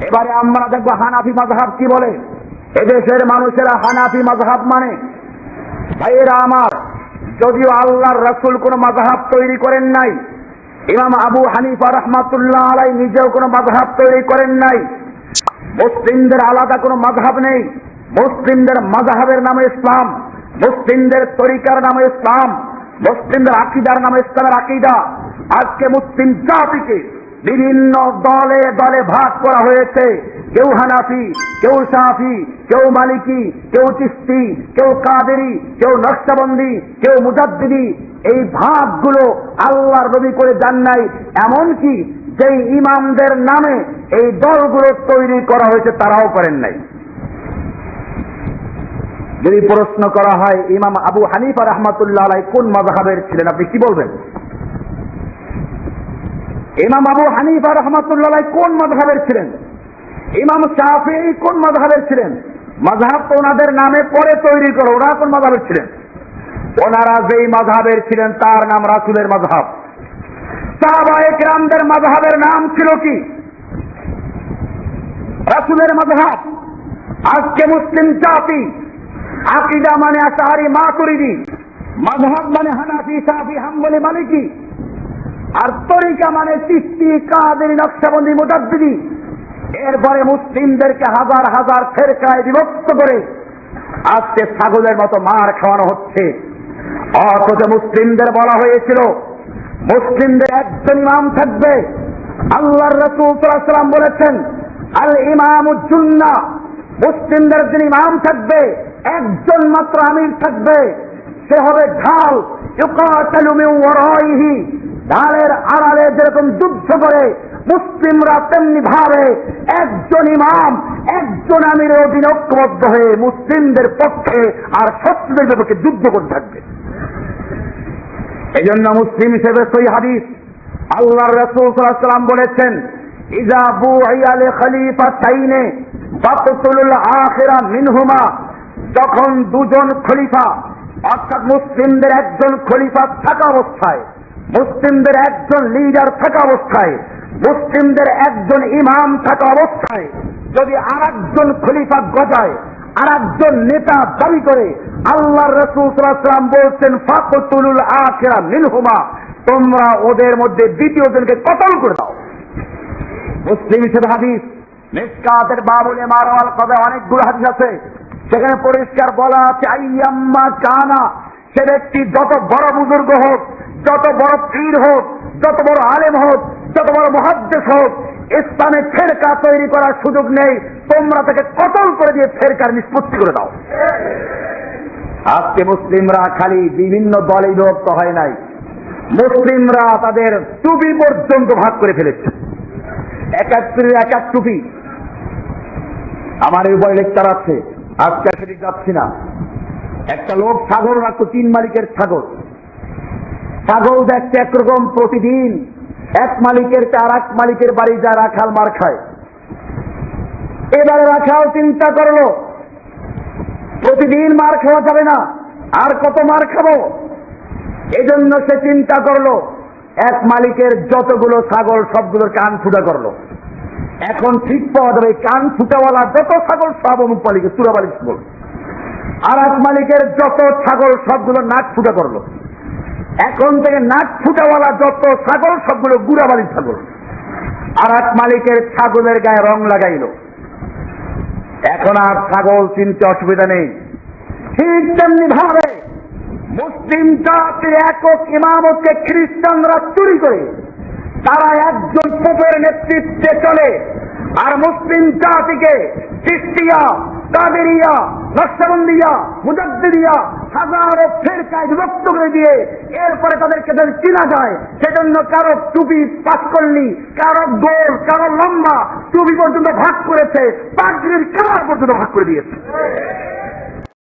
এবারে আমরা দেখবো হানাফি মাযহাব কি বলে। এদেশের মানুষেরা হানাফি মাযহাব মানে। ভাইয়েরা আমার, যদিও আল্লাহর রাসূল কোন মাযহাব তৈরি করেন নাই, ইমাম আবু হানিফা রাহমাতুল্লাহ আলাইহি নিজেও কোন মাযহাব তৈরি করেন নাই, মুসলিমদের আলাদা কোন মাযহাব নেই। মুসলিমদের মাযহাবের নাম ইসলাম, মুসলিমদের তরিকার নাম ইসলাম, মুসলিমদের আকীদার নাম ইসলামের আকীদা। আজকে মুসলিম জাতিকে বিভিন্ন দলে দলে ভাগ করা হয়েছে। কেউ হানাফি, কেউ শাফি, কেউ মালিকি, কেউ চিশতি, কেউ কাদেরি, কেউ নকশবন্দি, কেউ মুজাদ্দিদি। এই ভাগগুলো আল্লাহর নবী করে যান নাই, এমনকি যেই ইমামদের নামে এই দলগুলো তৈরি করা হয়েছে তারাও করেন নাই। যদি প্রশ্ন করা হয় ইমাম আবু হানিফা রাহমাতুল্লাহ আলাইহি কোন মাযহাবের ছিলেন, আপনি কি বলবেন? ইমাম আবু হানিফা রাহমাতুল্লাহ আলাইহি কোন মাযহাবের ছিলেন? ইমাম শাফিঈ কোন মাযহাবের ছিলেন? মাযহাব তো ওনাদের নামে পরে তৈরি করো, ওনারা কোন মাযহাবের ছিলেন? ওনারা যেই মাযহাবের ছিলেন তার নাম রাসূলের মাযহাব। সাহাবায়ে কেরামদের মাযহাবের নাম ছিল কি? রাসূলের মাযহাব। আজকে মুসলিম জাতি আকীদা মানে আশআরী মাতুরিদি, মাযহাব মানে হানাফি শাফি হাম্বলি মালিকি, আর তরিকা মানে চিশতি কাদেরি নকশবন্দি মুজাদ্দিদি। এরপরে মুসলিমদেরকে হাজার হাজার ফেরকায় বিভক্ত করে আজকে ছাগলের মতো মার খাওয়ানো হচ্ছে। অথচ মুসলিমদের বলা হয়েছিল মুসলিমদের একজন ইমাম থাকবে। আল্লাহর রাসূল সাল্লাল্লাহু আলাইহি ওয়াসাল্লাম বলেছেন আল ইমামুজ জুন্নাহ, মুসলিমদের যিনি ইমাম থাকবে একজন মাত্র আমির থাকবে, সে হবে ঢাল। ইউকাতালু মিন ওয়ারাইহি, ঢালের আড়ালে যেরকম যুদ্ধ করে মুসলিমরা তেমনি ভাবে একজন ইমাম একজন আমিরের অধীনে ঐক্যবদ্ধ হয়ে মুসলিমদের পক্ষে আর শত্রুদের বিপক্ষে যুদ্ধ করতে থাকবে। এই জন্য মুসলিম হিসেবে সহিহ হাদিস আল্লাহর রাসূল সাল্লাল্লাহু আলাইহি ওয়াসাল্লাম বলেছেন ইযা বুইয়া লি খলিফাতাইনে ফাকতুলুল আখিরা মিনহুমা, যখন দুজন খলিফা অর্থাৎ মুসলিমদের একজন খলিফা থাকা অবস্থায়, মুসলিমদের একজন লিডার থাকা অবস্থায়, মুসলিমদের একজন ইমাম থাকা অবস্থায় যদি আরেকজন খলিফা গজায়, আরেকজন নেতা দাবি করে, আল্লাহর রাসূল সাল্লাল্লাহু আলাইহি ওয়াসাল্লাম বলছেন ফাকতুলুল আখিরা মিনহুমা, তোমরা ওদের মধ্যে দ্বিতীয় জনকে কতল করে দাও। মুসলিম হিসেবে হাদিস মিশকাতের বাবুল ইমারা ওয়াল কাযা অনেকগুলো হাদিস আছে, সেখানে পরিষ্কার বলা আছে আইয়াম্মা কানা, সে ব্যক্তি যত বড় বুজুর্গ হোক, যত বড় পীর হোক, যত বড় আলেম হোক, যত বড় মুহাদ্দিস হোক, ইসলামে ফেরকা তৈরি করার সুযোগ নেই, তোমরা তাকে কতল করে দিয়ে ফেরকার নিষ্পত্তি করে দাও। আজকে মুসলিমরা খালি বিভিন্ন দলে বিভক্ত হয় নাই, মুসলিমরা তাদের টুপি পর্যন্ত ভাগ করে ফেলেছে। এক এক টুপি। আমার এই উপরে লেকচার আছে, আজকে সেটি যাচ্ছি না। একটা লোক ছাগল রাখতো, 3 মালিকের ছাগল। ছাগল দেখতে একরকম, প্রতিদিন এক মালিকের আর এক মালিকের বাড়ি যা রাখাল মার খায়। এবারে রাখাল চিন্তা করলো প্রতিদিন মার খাওয়া যাবে না, আর কত মার খাবো। এই জন্য সে চিন্তা করলো এক মালিকের যতগুলো ছাগল সবগুলোর কান ফুটা করলো। এখন ঠিক পাওয়া যাবে কান ফুটাওয়ালা যত ছাগল সব অমুক মালিকের চূড়া মালিক ছাগল, আর এক মালিকের যত ছাগল সবগুলো নাক ফুটা করলো। এখন থেকে নাক ফুটাওয়ালা যত ছাগল সবগুলো গুড়াবালির ছাগল, আর এক মালিকের ছাগলের গায়ে রং লাগাইল। এখন আর ছাগল চিনতে অসুবিধা নেই। ঠিক তেমনি ভাবে মুসলিম জাতির একক ইমামতকে খ্রিস্টানরা চুরি করে, তারা একজন পোপের নেতৃত্বে চলে, আর মুসলিম জাতিকে চিশতিয়া, কাদেরিয়া, নকশবন্দিয়া, মুজাদ্দিদিয়া হাজারো ফেরকায় বিভক্ত করে দিয়ে এরপরে তাদেরকে চিনা যায়। সেজন্য কারো টুপি পাঁচকল্লি, কারো গোল, কারো লম্বা টুপি পর্যন্ত ভাগ করেছে, পাগড়ির কালার পর্যন্ত ভাগ করে দিয়েছে।